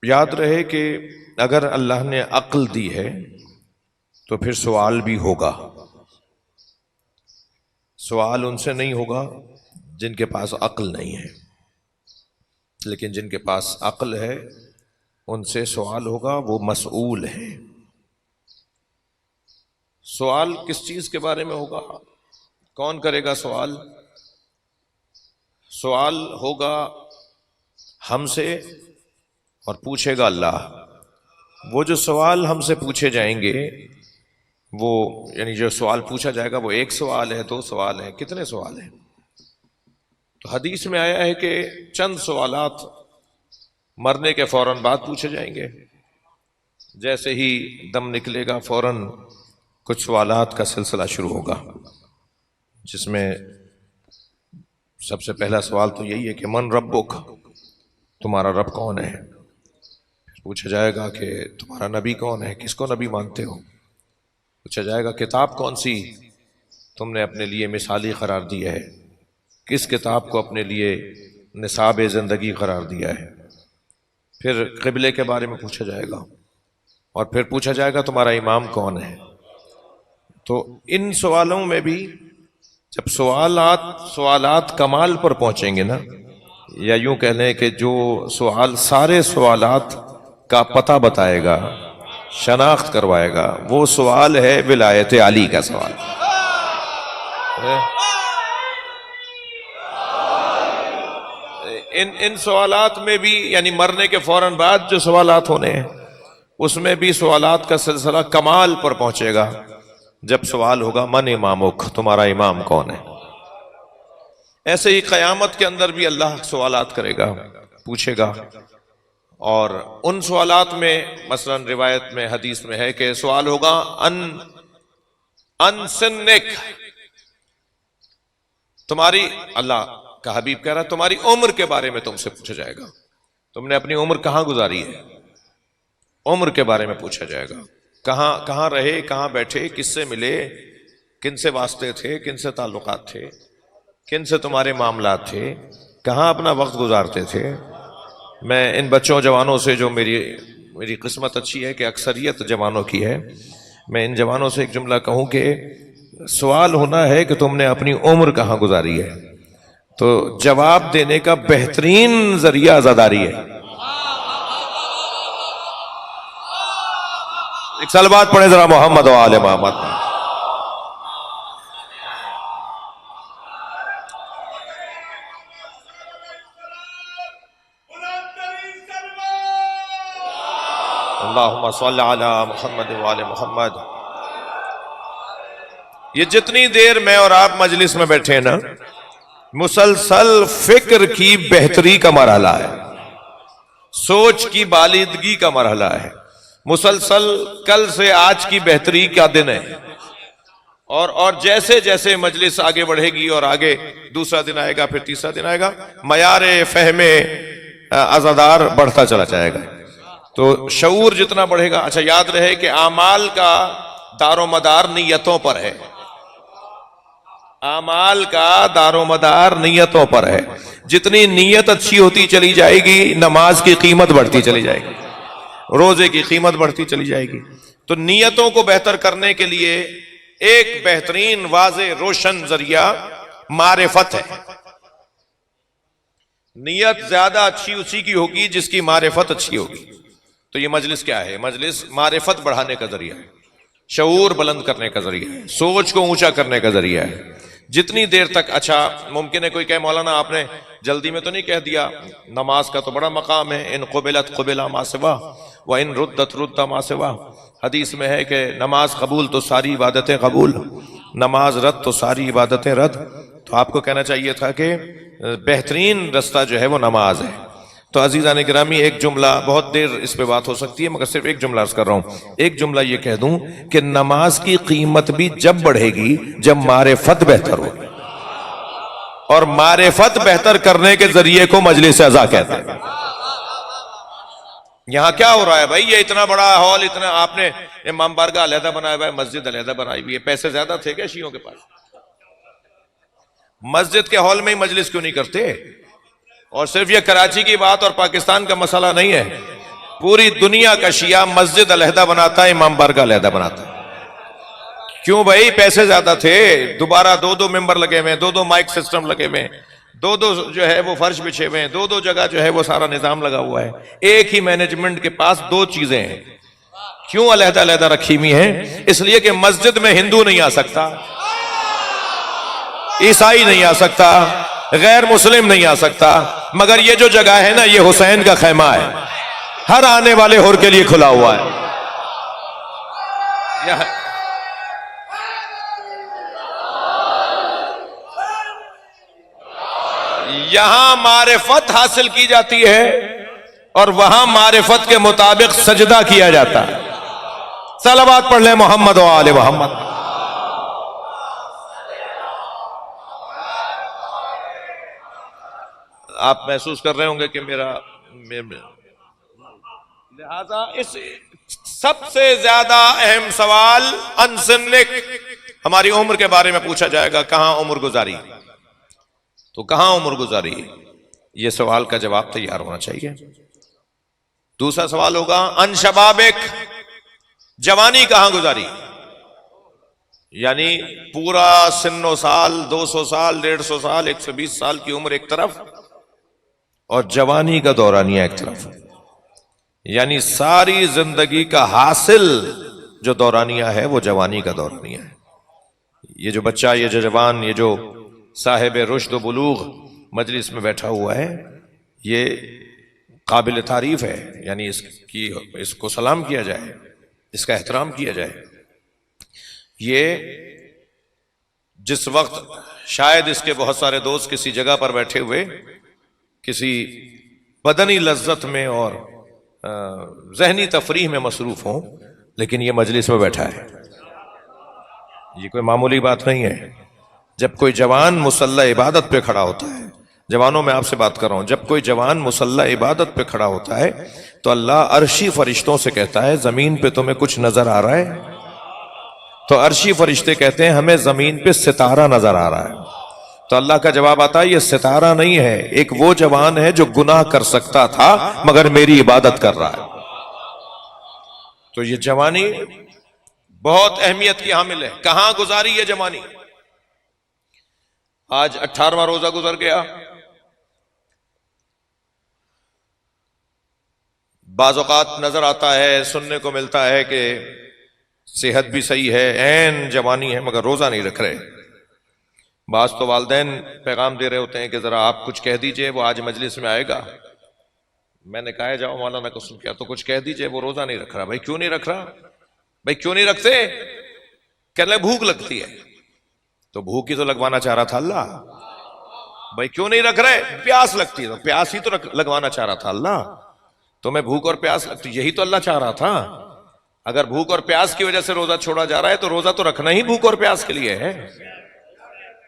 یاد رہے کہ اگر اللہ نے عقل دی ہے تو پھر سوال بھی ہوگا. سوال ان سے نہیں ہوگا جن کے پاس عقل نہیں ہے، لیکن جن کے پاس عقل ہے ان سے سوال ہوگا، وہ مسئول ہے. سوال کس چیز کے بارے میں ہوگا؟ کون کرے گا سوال؟ سوال ہوگا ہم سے اور پوچھے گا اللہ. وہ جو سوال ہم سے پوچھے جائیں گے، وہ یعنی جو سوال پوچھا جائے گا وہ ایک سوال ہے، دو سوال ہیں، کتنے سوال ہیں؟ تو حدیث میں آیا ہے کہ چند سوالات مرنے کے فوراً بعد پوچھے جائیں گے. جیسے ہی دم نکلے گا فوراً کچھ سوالات کا سلسلہ شروع ہوگا، جس میں سب سے پہلا سوال تو یہی ہے کہ من ربک، تمہارا رب کون ہے؟ پوچھا جائے گا کہ تمہارا نبی کون ہے، کس کو نبی مانتے ہو؟ پوچھا جائے گا کتاب کون سی تم نے اپنے لیے مثالی قرار دیا ہے، کس کتاب کو اپنے لیے نصاب زندگی قرار دیا ہے. پھر قبلے کے بارے میں پوچھا جائے گا، اور پھر پوچھا جائے گا تمہارا امام کون ہے. تو ان سوالوں میں بھی جب سوالات کمال پر پہنچیں گے نا، یا یوں کہہ لیں کہ جو سوال سارے سوالات کا پتہ بتائے گا، شناخت کروائے گا، وہ سوال ہے ولایت علی کا سوال. ان سوالات میں بھی یعنی مرنے کے فوراً بعد جو سوالات ہونے ہیں اس میں بھی سوالات کا سلسلہ کمال پر پہنچے گا جب سوال ہوگا من امامک، تمہارا امام کون ہے. ایسے ہی قیامت کے اندر بھی اللہ سوالات کرے گا، پوچھے گا. اور ان سوالات میں مثلا روایت میں حدیث میں ہے کہ سوال ہوگا ان سنک، تمہاری، اللہ کا حبیب کہہ رہا ہے تمہاری عمر کے بارے میں تم سے پوچھا جائے گا. تم نے اپنی عمر کہاں گزاری ہے، عمر کے بارے میں پوچھا جائے گا. کہاں رہے، کہاں بیٹھے، کس سے ملے، کن سے واسطے تھے، کن سے تعلقات تھے، کن سے تمہارے معاملات تھے، کہاں اپنا وقت گزارتے تھے. میں ان بچوں جوانوں سے، جو میری قسمت اچھی ہے کہ اکثریت جوانوں کی ہے، میں ان جوانوں سے ایک جملہ کہوں کہ سوال ہونا ہے کہ تم نے اپنی عمر کہاں گزاری ہے، تو جواب دینے کا بہترین ذریعہ عزاداری ہے. ایک سال بعد پڑھیں ذرا محمد و آل محمد. اللہم صلی علی محمد و آل محمد. یہ جتنی دیر میں اور آپ مجلس میں بیٹھے نا، مسلسل فکر کی بہتری کا مرحلہ ہے، سوچ کی بالیدگی کا مرحلہ ہے، مسلسل کل سے آج کی بہتری کا دن ہے. اور جیسے جیسے مجلس آگے بڑھے گی اور آگے دوسرا دن آئے گا، پھر تیسرا دن آئے گا، معیار فہم عزادار بڑھتا چلا جائے گا. تو شعور جتنا بڑھے گا. اچھا یاد رہے کہ اعمال کا دار و مدار نیتوں پر ہے، اعمال کا دار و مدار نیتوں پر ہے. جتنی نیت اچھی ہوتی چلی جائے گی، نماز کی قیمت بڑھتی چلی جائے گی، روزے کی قیمت بڑھتی چلی جائے گی. تو نیتوں کو بہتر کرنے کے لیے ایک بہترین واضح روشن ذریعہ معرفت ہے. نیت زیادہ اچھی اسی کی ہوگی جس کی معرفت اچھی ہوگی. تو یہ مجلس کیا ہے؟ مجلس معرفت بڑھانے کا ذریعہ ہے، شعور بلند کرنے کا ذریعہ ہے، سوچ کو اونچا کرنے کا ذریعہ ہے. جتنی دیر تک، اچھا ممکن ہے کوئی کہے مولانا آپ نے جلدی میں تو نہیں کہہ دیا، نماز کا تو بڑا مقام ہے، ان قبلت قبلا ما سوا و ان ردت رد ما سوا. حدیث میں ہے کہ نماز قبول تو ساری عبادتیں قبول، نماز رد تو ساری عبادتیں رد. تو آپ کو کہنا چاہیے تھا کہ بہترین رستہ جو ہے وہ نماز ہے. تو عزیزان گرامی، ایک جملہ، بہت دیر اس پہ بات ہو سکتی ہے مگر صرف ایک جملہ عرض کر رہا ہوں. ایک جملہ یہ کہہ دوں کہ نماز کی قیمت بھی جب بڑھے گی جب معرفت بہتر ہوگی، اور معرفت بہتر کرنے کے ذریعے کو مجلس عزا کہتے ہیں. یہاں کیا ہو رہا ہے بھائی؟ یہ اتنا بڑا ہال، اتنا آپ نے امام بارگاہ علیحدہ بنایا ہوا ہے، مسجد علیحدہ بنائی ہوئی ہے. پیسے زیادہ تھے کیا شیعوں کے پاس؟ مسجد کے ہال میں ہی مجلس کیوں نہیں کرتے؟ اور صرف یہ کراچی کی بات اور پاکستان کا مسئلہ نہیں ہے، پوری دنیا کا شیعہ مسجد علیحدہ بناتا ہے، امام بارگاہ علیحدہ بناتا ہے. کیوں بھائی؟ پیسے زیادہ تھے، دوبارہ دو ممبر لگے ہوئے، دو مائک سسٹم لگے ہوئے، دو جو ہے وہ فرش بچھے ہوئے، دو جگہ جو ہے وہ سارا نظام لگا ہوا ہے. ایک ہی مینجمنٹ کے پاس دو چیزیں ہیں. کیوں علیحدہ علیحدہ رکھی ہوئی ہیں؟ اس لیے کہ مسجد میں ہندو نہیں آ سکتا، عیسائی نہیں آ سکتا، غیر مسلم نہیں آ سکتا، مگر یہ جو جگہ ہے نا، یہ حسین کا خیمہ ہے، ہر آنے والے حر کے لیے کھلا ہوا ہے. یہاں معرفت حاصل کی جاتی ہے اور وہاں معرفت کے مطابق سجدہ کیا جاتا ہے. صلوات پڑھ لیں محمد و آل محمد. آپ محسوس کر رہے ہوں گے کہ لہذا اس سب سے زیادہ اہم سوال ان سنک، ہماری عمر کے بارے میں پوچھا جائے گا. کہاں عمر گزاری؟ تو کہاں عمر گزاری؟ یہ سوال کا جواب تیار ہونا چاہیے. دوسرا سوال ہوگا ان شبابک، جوانی کہاں گزاری؟ یعنی پورا سن و سال، 200 سال، 150 سال، 120 سال کی عمر ایک طرف اور جوانی کا دورانیہ ایک طرف. یعنی ساری زندگی کا حاصل جو دورانیہ ہے وہ جوانی کا دورانیہ ہے. یہ جو بچہ، یہ جو جوان، یہ جو صاحب رشد و بلوغ مجلس میں بیٹھا ہوا ہے، یہ قابل تعریف ہے. یعنی اس کو سلام کیا جائے، اس کا احترام کیا جائے. یہ جس وقت شاید اس کے بہت سارے دوست کسی جگہ پر بیٹھے ہوئے کسی بدنی لذت میں اور ذہنی تفریح میں مصروف ہوں، لیکن یہ مجلس میں بیٹھا ہے. یہ کوئی معمولی بات نہیں ہے. جب کوئی جوان مصلی عبادت پہ کھڑا ہوتا ہے، جوانوں میں آپ سے بات کر رہا ہوں، جب کوئی جوان مصلی عبادت پہ کھڑا ہوتا ہے تو اللہ عرشی فرشتوں سے کہتا ہے زمین پہ تمہیں کچھ نظر آ رہا ہے؟ تو عرشی فرشتے کہتے ہیں ہمیں زمین پہ ستارہ نظر آ رہا ہے. تو اللہ کا جواب آتا ہے یہ ستارہ نہیں ہے، ایک وہ جوان ہے جو گناہ کر سکتا تھا مگر میری عبادت کر رہا ہے. تو یہ جوانی بہت اہمیت کی حامل ہے. کہاں گزاری یہ جوانی؟ آج 18واں روزہ گزر گیا. بعض اوقات نظر آتا ہے، سننے کو ملتا ہے کہ صحت بھی صحیح ہے، عین جوانی ہے، مگر روزہ نہیں رکھ رہے. بعض تو والدین پیغام دے رہے ہوتے ہیں کہ ذرا آپ کچھ کہہ دیجئے، وہ آج مجلس میں آئے گا. میں نے کہا جاؤ مولانا کو سن کیا تو کچھ کہہ دیجئے، وہ روزہ نہیں رکھ رہا. بھائی کیوں نہیں رکھ رہا؟ بھائی کیوں نہیں رکھتے؟ کہنے لگے بھوک لگتی ہے. تو بھوک ہی تو لگوانا چاہ رہا تھا اللہ. بھائی کیوں نہیں رکھ رہے؟ پیاس لگتی ہے. تو پیاس ہی تو لگوانا چاہ رہا تھا اللہ. تمہیں بھوک اور پیاس لگتی، یہی تو اللہ چاہ رہا تھا. اگر بھوک اور پیاس کی وجہ سے روزہ چھوڑا جا رہا ہے تو روزہ تو رکھنا ہی بھوک اور پیاس کے لیے ہے.